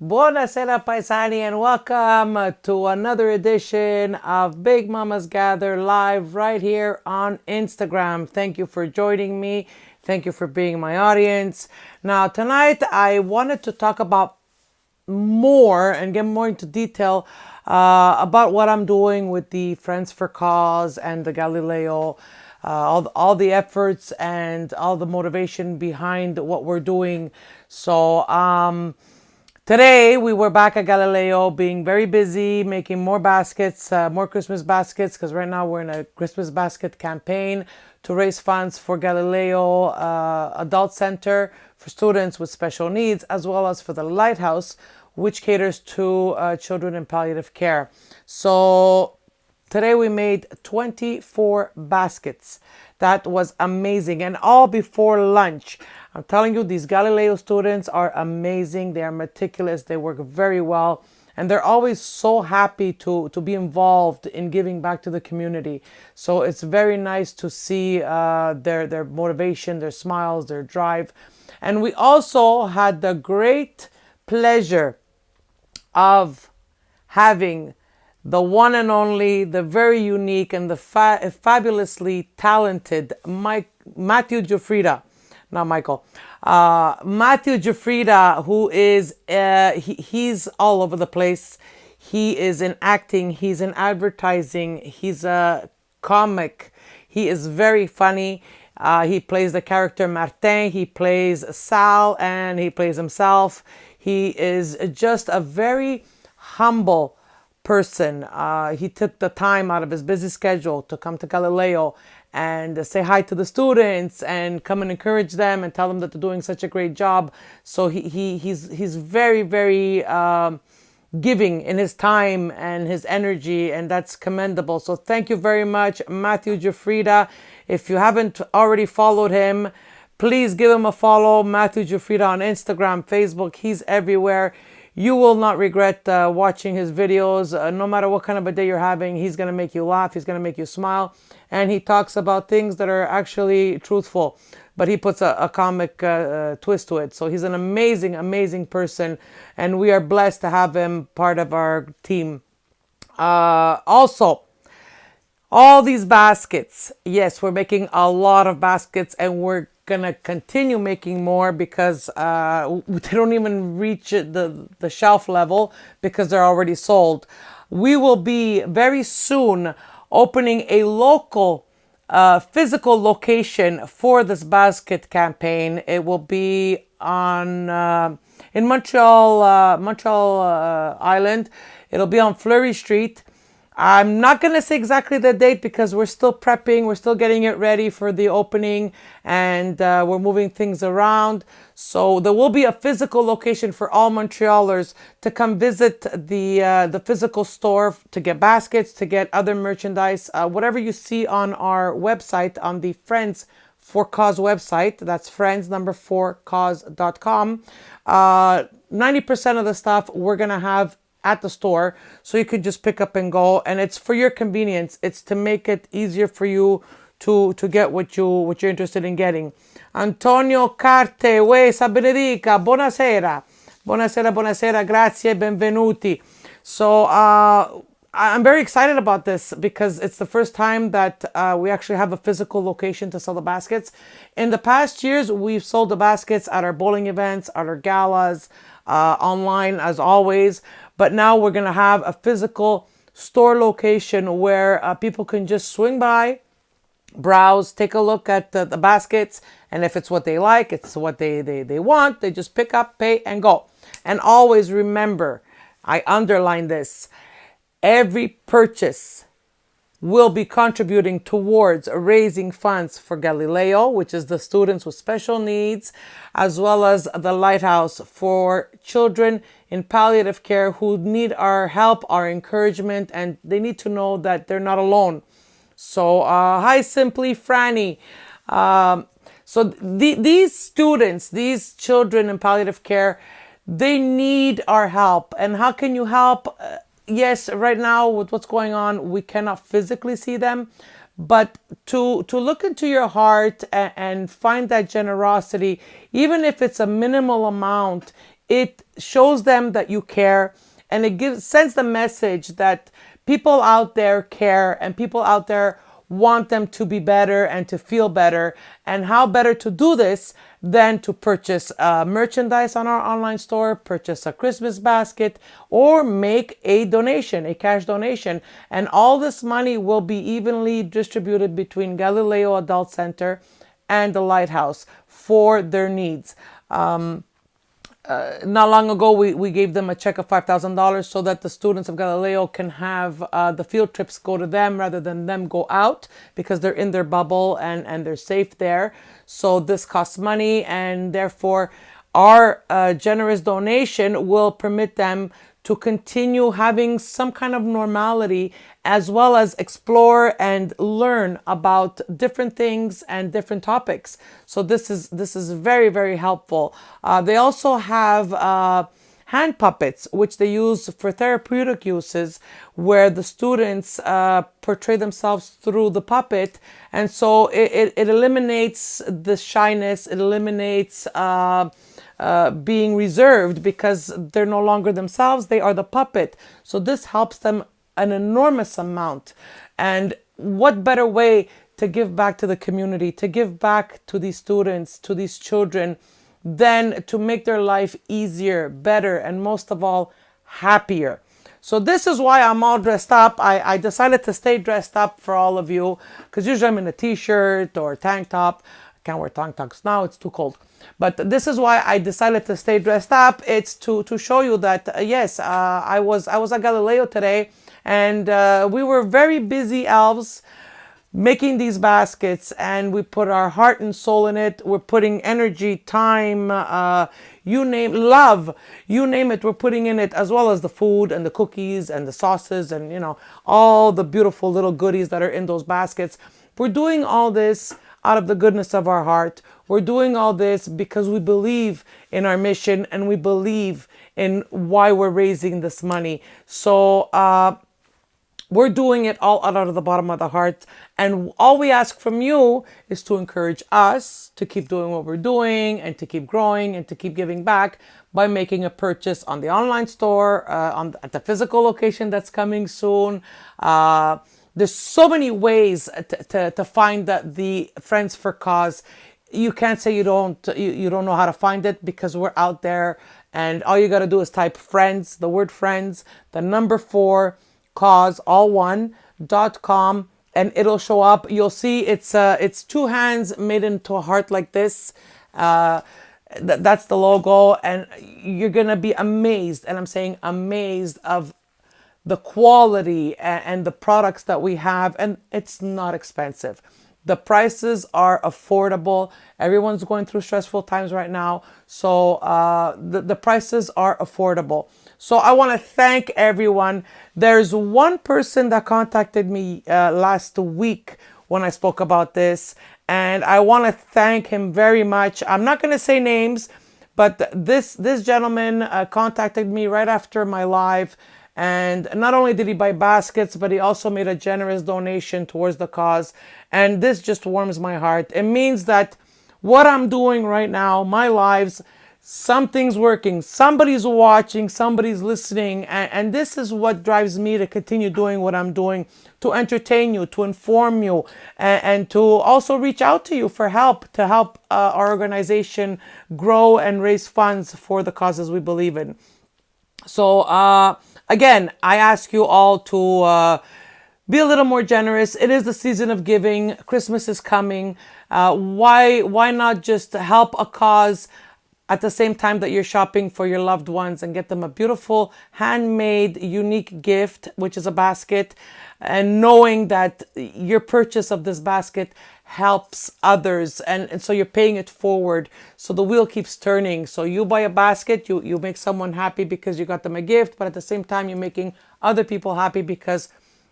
Buonasera paisani and welcome to another edition of Big Mamas Gather live right here on Instagram. Thank you for joining me. Thank you for being my audience. Now tonight I wanted to talk about more and get more into detail about what I'm doing with the Friends for Cause and the Galileo, all the efforts and all the motivation behind what we're doing. So today we were back at Galileo being very busy, making more baskets, more Christmas baskets, because right now we're in a Christmas basket campaign to raise funds for Galileo Adult Center for students with special needs, as well as for the Lighthouse, which caters to children in palliative care. So today we made 24 baskets. That was amazing, and all before lunch. I'm telling you, these Galileo students are amazing. They are meticulous. They work very well. And they're always so happy to be involved in giving back to the community. So it's very nice to see their motivation, their smiles, their drive. And we also had the great pleasure of having the one and only, the very unique, and the fabulously talented Matthew Giuffrida. Not Michael. Matthew Giuffrida, who is, he's all over the place. He is in acting, he's in advertising, he's a comic. He is very funny. He plays the character Martin, he plays Sal, and he plays himself. He is just a very humble person. He took the time out of his busy schedule to come to Galileo and say hi to the students and come and encourage them and tell them that they're doing such a great job. So he's very, very giving in his time and his energy, and that's commendable. So thank you very much, Matthew Giuffrida. If you haven't already followed him, please give him a follow. Matthew Giuffrida on Instagram, Facebook, he's everywhere. You will not regret watching his videos. No matter what kind of a day you're having, he's going to make you laugh. He's going to make you smile. And he talks about things that are actually truthful. But he puts a comic twist to it. So he's an amazing, amazing person. And we are blessed to have him part of our team. Also, all these baskets. Yes, we're making a lot of baskets, and we're gonna continue making more because they don't even reach the shelf level because they're already sold. We will be very soon opening a local physical location for this basket campaign. It will be on in Montreal Island. It'll be on Fleury Street. I'm not going to say exactly the date because we're still prepping. We're still getting it ready for the opening, and we're moving things around. So there will be a physical location for all Montrealers to come visit the physical store to get baskets, to get other merchandise, whatever you see on our website, on the Friends for Cause website. That's friends4cause.com. 90% of the stuff we're going to have at the store, so you can just pick up and go, and it's for your convenience. It's to make it easier for you to get what you're interested in getting. Antonio Carte, sa benedica, buonasera, buonasera, grazie, benvenuti. So I'm very excited about this because it's the first time that we actually have a physical location to sell the baskets. In the past years, we've sold the baskets at our bowling events, at our galas, online as always. But now we're going to have a physical store location where people can just swing by, browse, take a look at the baskets. And if it's what they like, it's what they want, they just pick up, pay, and go. And always remember, I underline this, every purchase will be contributing towards raising funds for Galileo, which is the students with special needs, as well as the Lighthouse for children in palliative care who need our help, our encouragement, and they need to know that they're not alone. So, hi, Simply Franny. These students, these children in palliative care, they need our help. And how can you help? Yes, right now with what's going on, we cannot physically see them, but to look into your heart and find that generosity, even if it's a minimal amount, it shows them that you care, and it sends the message that people out there care and people out there want them to be better and to feel better. And how better to do this than to purchase merchandise on our online store, purchase a Christmas basket, or make a donation, a cash donation. And all this money will be evenly distributed between Galileo Adult Center and the Lighthouse for their needs. Not long ago, we gave them a check of $5,000 so that the students of Galileo can have the field trips go to them rather than them go out, because they're in their bubble and they're safe there. So this costs money, and therefore our generous donation will permit them to continue having some kind of normality, as well as explore and learn about different things and different topics. So this is very, very helpful. They also have hand puppets, which they use for therapeutic uses, where the students portray themselves through the puppet. And so it eliminates the shyness, it eliminates being reserved, because they're no longer themselves, they are the puppet. So this helps them an enormous amount. And what better way to give back to the community, to give back to these students, to these children, than to make their life easier, better, and most of all, happier. So this is why I'm all dressed up. I decided to stay dressed up for all of you, because usually I'm in a t-shirt or tank top. I can't wear tank tops now, it's too cold. But this is why I decided to stay dressed up. It's to show you that, yes, I was at Galileo today, and we were very busy elves making these baskets, and we put our heart and soul in it. We're putting energy, time, you name, love, you name it, we're putting in it, as well as the food and the cookies and the sauces and, you know, all the beautiful little goodies that are in those baskets. We're doing all this out of the goodness of our heart. We're doing all this because we believe in our mission, and we believe in why we're raising this money. So we're doing it all out of the bottom of the heart. And all we ask from you is to encourage us to keep doing what we're doing, and to keep growing, and to keep giving back by making a purchase on the online store, at the physical location that's coming soon. There's so many ways to find the Friends for Cause. You can't say you don't know how to find it, because we're out there, and all you got to do is type friends, the word friends, the number 4, cause, all one.com, and it'll show up. You'll see it's 2 hands made into a heart like this. That's the logo, and you're gonna be amazed, and I'm saying amazed, of the quality and the products that we have. And it's not expensive. The prices are affordable. Everyone's going through stressful times right now, so the prices are affordable. So I want to thank everyone. There's one person that contacted me last week when I spoke about this, and I want to thank him very much. I'm not going to say names, but this gentleman contacted me right after my live. And not only did he buy baskets, but he also made a generous donation towards the cause. And this just warms my heart. It means that what I'm doing right now, my lives, something's working. Somebody's watching, somebody's listening. And this is what drives me to continue doing what I'm doing, to entertain you, to inform you, and to also reach out to you for help, to help our organization grow and raise funds for the causes we believe in. So, again, I ask you all to be a little more generous. It is the season of giving. Christmas is coming. Why not just help a cause at the same time that you're shopping for your loved ones, and get them a beautiful, handmade, unique gift, which is a basket, and knowing that your purchase of this basket helps others, and so you're paying it forward, so the wheel keeps turning. So you buy a basket, you make someone happy because you got them a gift, but at the same time you're making other people happy, because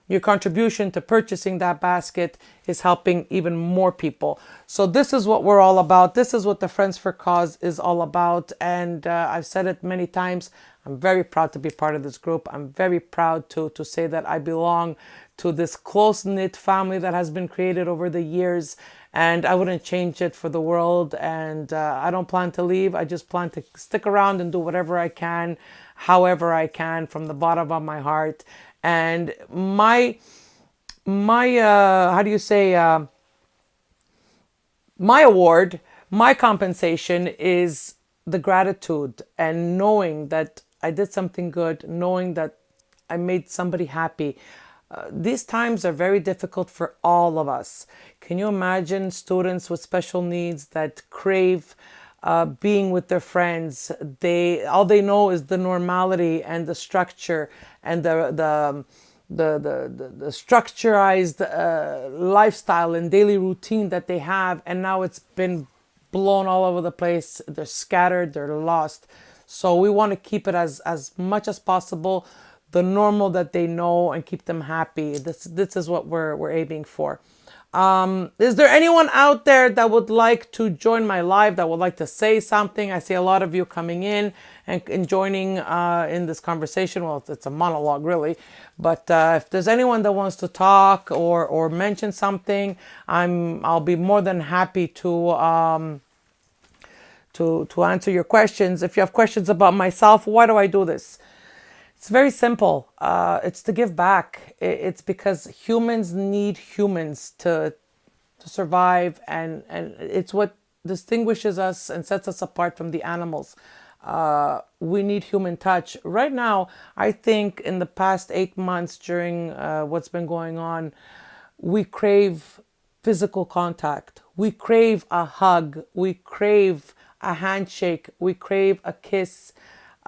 your contribution to purchasing that basket is helping even more people. So this is what we're all about. This is what the Friends for Cause is all about. And I've said it many times. I'm very proud to be part of this group. I'm very proud to say that I belong to this close-knit family that has been created over the years. and I wouldn't change it for the world. And I don't plan to leave. I just plan to stick around and do whatever I can, however I can, from the bottom of my heart. And my how do you say, my award, my compensation is the gratitude and knowing that I did something good, knowing that I made somebody happy. These times are very difficult for all of us. Can you imagine students with special needs that crave being with their friends? They, all they know is the normality and the structure and the structurized lifestyle and daily routine that they have, and now it's been blown all over the place. They're scattered, they're lost. So we want to keep it as much as possible the normal that they know and keep them happy. This is what we're aiming for. Is there anyone out there that would like to join my live, that would like to say something? I see a lot of you coming in and joining in this conversation. Well, it's a monologue really, but if there's anyone that wants to talk or mention something, I'll be more than happy to answer your questions. If you have questions about myself, why do I do this? It's very simple. It's to give back. It's because humans need humans to survive, and it's what distinguishes us and sets us apart from the animals. We need human touch. Right now, I think in the past 8 months during what's been going on, we crave physical contact. We crave a hug. We crave a handshake. We crave a kiss.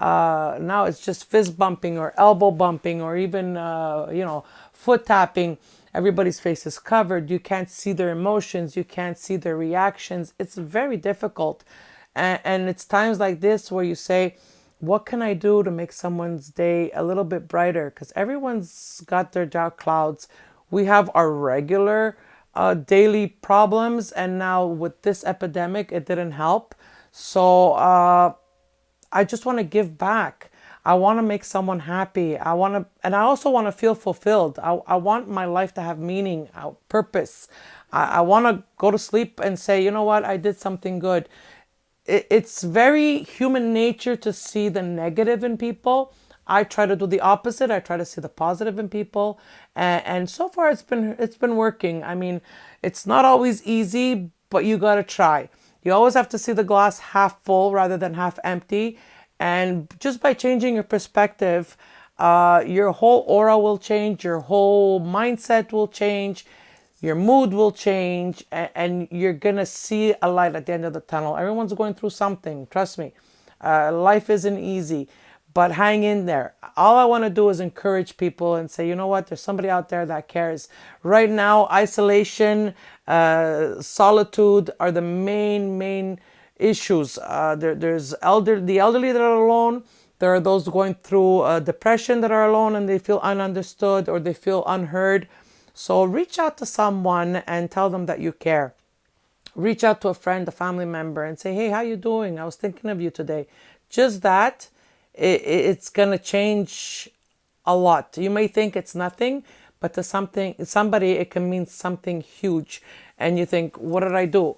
Now it's just fist bumping or elbow bumping or even, foot tapping. Everybody's face is covered. You can't see their emotions. You can't see their reactions. It's very difficult. And it's times like this where you say, what can I do to make someone's day a little bit brighter? Because everyone's got their dark clouds. We have our regular daily problems. And now with this epidemic, it didn't help. So I just want to give back. I want to make someone happy. And I also want to feel fulfilled. I want my life to have meaning, purpose. I want to go to sleep and say, you know what, I did something good. It's very human nature to see the negative in people. I try to do the opposite. I try to see the positive in people, and so far it's been working. I mean, it's not always easy, but you gotta try. You always have to see the glass half full rather than half empty. And just by changing your perspective, your whole aura will change, your whole mindset will change, your mood will change, and you're going to see a light at the end of the tunnel. Everyone's going through something, trust me. Life isn't easy, but hang in there. All I want to do is encourage people and say, you know what, there's somebody out there that cares. Right now, isolation, solitude are the main issues. There's the elderly that are alone. There are those going through depression that are alone and they feel ununderstood or they feel unheard. So reach out to someone and tell them that you care. Reach out to a friend, a family member, and say, hey, how you doing? I was thinking of you today. Just that, it's going to change a lot. You may think it's nothing, but to somebody, it can mean something huge. And you think, what did I do?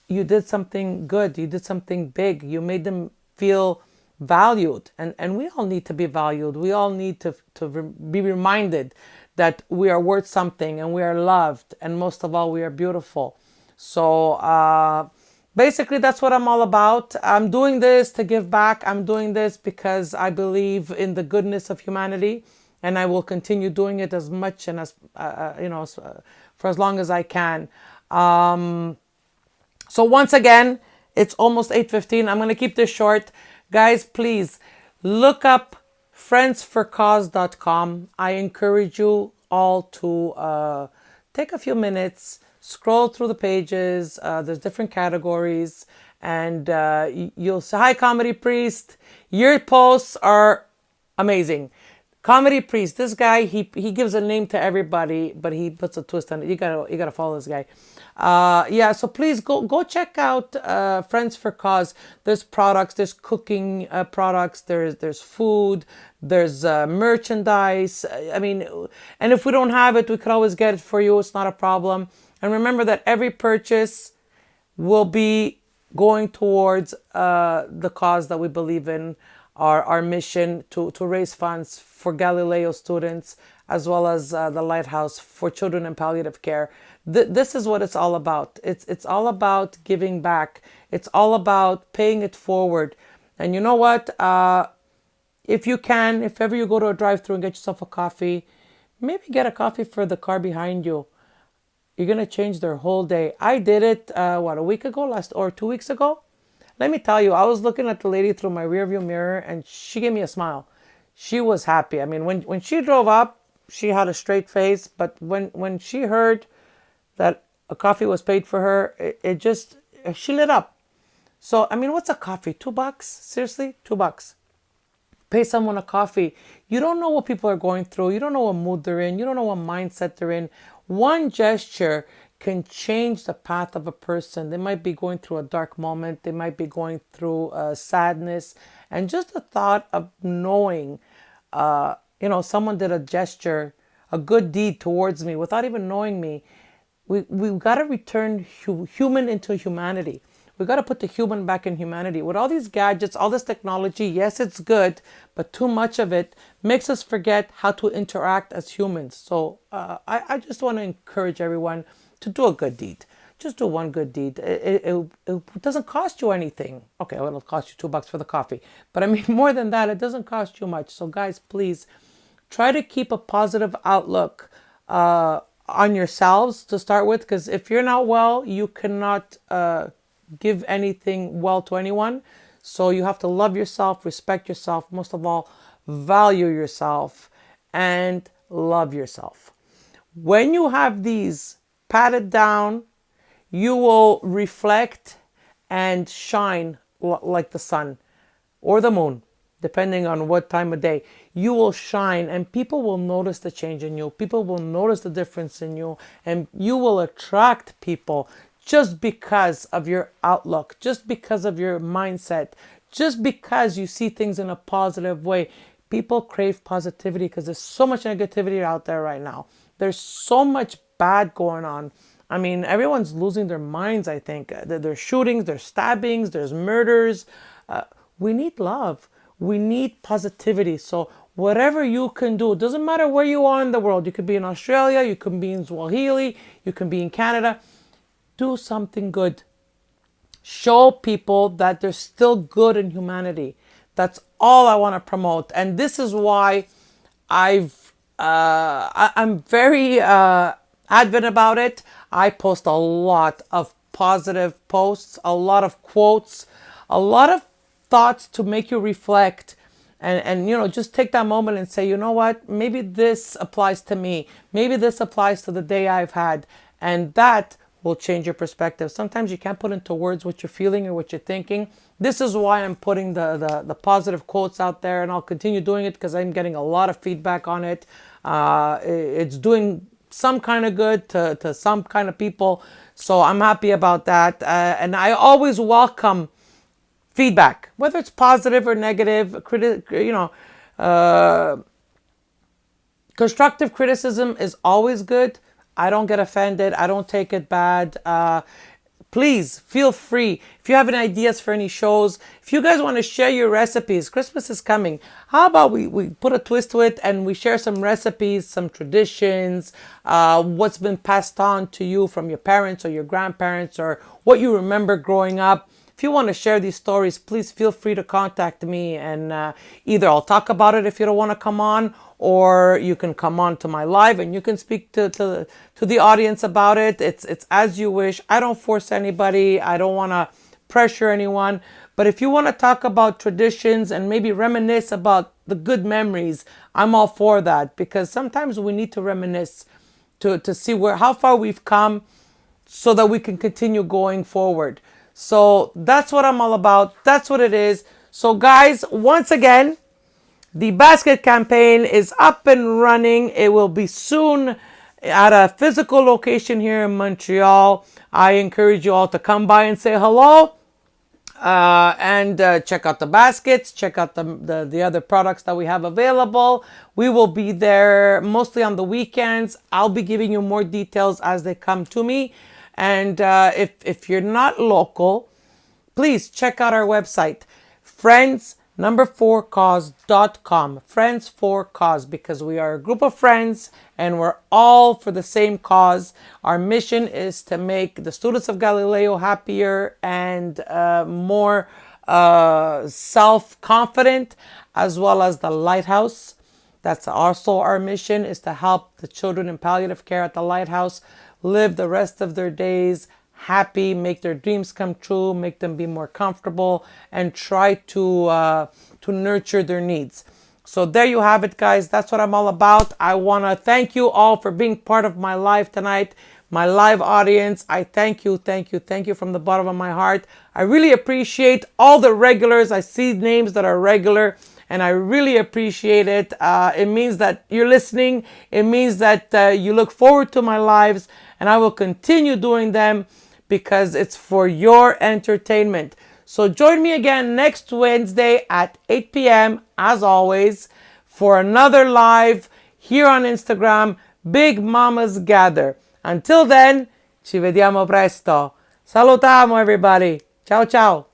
You did something good. You did something big. You made them feel valued. And we all need to be valued. We all need to be reminded that we are worth something and we are loved. And most of all, we are beautiful. So basically, that's what I'm all about. I'm doing this to give back. I'm doing this because I believe in the goodness of humanity. And I will continue doing it as much and for as long as I can. So once again, it's almost 8:15. I'm going to keep this short. Guys, please look up friendsforcause.com. I encourage you all to take a few minutes, scroll through the pages. There's different categories. And you'll say, hi, Comedy Priest. Your posts are amazing. Comedy Priest, this guy, he gives a name to everybody, but he puts a twist on it. You gotta follow this guy. So please go check out Friends for Cause. There's products, there's cooking products, there's food, there's merchandise. I mean, and if we don't have it, we could always get it for you. It's not a problem. And remember that every purchase will be going towards the cause that we believe in, our mission to raise funds for Galileo students, as well as the Lighthouse for children in palliative care. This is what it's all about. It's all about giving back. It's all about paying it forward. And you know what? If you can, if ever you go to a drive-through and get yourself a coffee, maybe get a coffee for the car behind you. You're going to change their whole day. I did it, a week ago, or 2 weeks ago? Let me tell you, I was looking at the lady through my rearview mirror and she gave me a smile. She was happy. I mean, when she drove up, she had a straight face, but when she heard that a coffee was paid for her, she lit up. So, I mean, what's a coffee? $2? Seriously? $2. Pay someone a coffee. You don't know what people are going through. You don't know what mood they're in. You don't know what mindset they're in. One gesture can change the path of a person. They might be going through a dark moment. They might be going through sadness. And just the thought of knowing, someone did a gesture, a good deed towards me without even knowing me. We've got to return human into humanity. We got to put the human back in humanity. With all these gadgets, all this technology, yes, it's good, but too much of it makes us forget how to interact as humans. So I just want to encourage everyone to do a good deed. Just do one good deed. It doesn't cost you anything. Okay, well, it'll cost you $2 for the coffee. But I mean, more than that, it doesn't cost you much. So guys, please try to keep a positive outlook on yourselves to start with. Because if you're not well, you cannot give anything well to anyone. So you have to love yourself, respect yourself, most of all, value yourself and love yourself. When you have these patted down, you will reflect and shine like the sun or the moon, depending on what time of day. You will shine and people will notice the change in you. People will notice the difference in you, and you will attract people just because of your outlook, just because of your mindset, just because you see things in a positive way. People crave positivity because there's so much negativity out there right now. There's so much bad going on. I mean, everyone's losing their minds, I think. There's shootings, there's stabbings, there's murders. We need love. We need positivity. So whatever you can do, it doesn't matter where you are in the world. You could be in Australia, you can be in Swahili, you can be in Canada. Do something good. Show people that there's still good in humanity. That's all I want to promote. And this is why I'm very adamant about it. I post a lot of positive posts, a lot of quotes, a lot of thoughts to make you reflect and just take that moment and say, you know what, maybe this applies to me. Maybe this applies to the day I've had. And that will change your perspective. Sometimes you can't put into words what you're feeling or what you're thinking. This is why I'm putting the positive quotes out there, and I'll continue doing it because I'm getting a lot of feedback on it. It's doing some kind of good to some kind of people. So I'm happy about that. And I always welcome feedback, whether it's positive or negative. Constructive criticism is always good. I don't get offended. I don't take it bad. Please feel free. If you have any ideas for any shows, if you guys want to share your recipes, Christmas is coming. How about we put a twist to it and we share some recipes, some traditions, what's been passed on to you from your parents or your grandparents, or what you remember growing up. If you want to share these stories, please feel free to contact me, and either I'll talk about it if you don't want to come on, or you can come on to my live and you can speak to the audience about it. It's as you wish. I don't force anybody. I don't want to pressure anyone. But if you want to talk about traditions and maybe reminisce about the good memories, I'm all for that, because sometimes we need to reminisce to see how far we've come so that we can continue going forward. So that's what I'm all about. That's what it is. So guys, once again, the basket campaign is up and running. It will be soon at a physical location here in Montreal. I encourage you all to come by and say hello. And check out the baskets, check out the other products that we have available. We will be there mostly on the weekends. I'll be giving you more details as they come to me. And if you're not local, please check out our website, friends4cause.com. Friends for Cause, because we are a group of friends and we're all for the same cause. Our mission is to make the students of Galileo happier and more self-confident, as well as the Lighthouse. That's also our mission, is to help the children in palliative care at the Lighthouse live the rest of their days happy, make their dreams come true, make them be more comfortable, and try to nurture their needs. So there you have it, guys. That's what I'm all about. I want to thank you all for being part of my live tonight, my live audience. I thank you from the bottom of my heart. I really appreciate all the regulars. I see names that are regular, and I really appreciate it. It means that you're listening. It means that you look forward to my lives, and I will continue doing them because it's for your entertainment. So join me again next Wednesday at 8 p.m. as always for another live here on Instagram, Big Mamas Gather. Until then, ci vediamo presto. Salutamu, everybody. Ciao, ciao.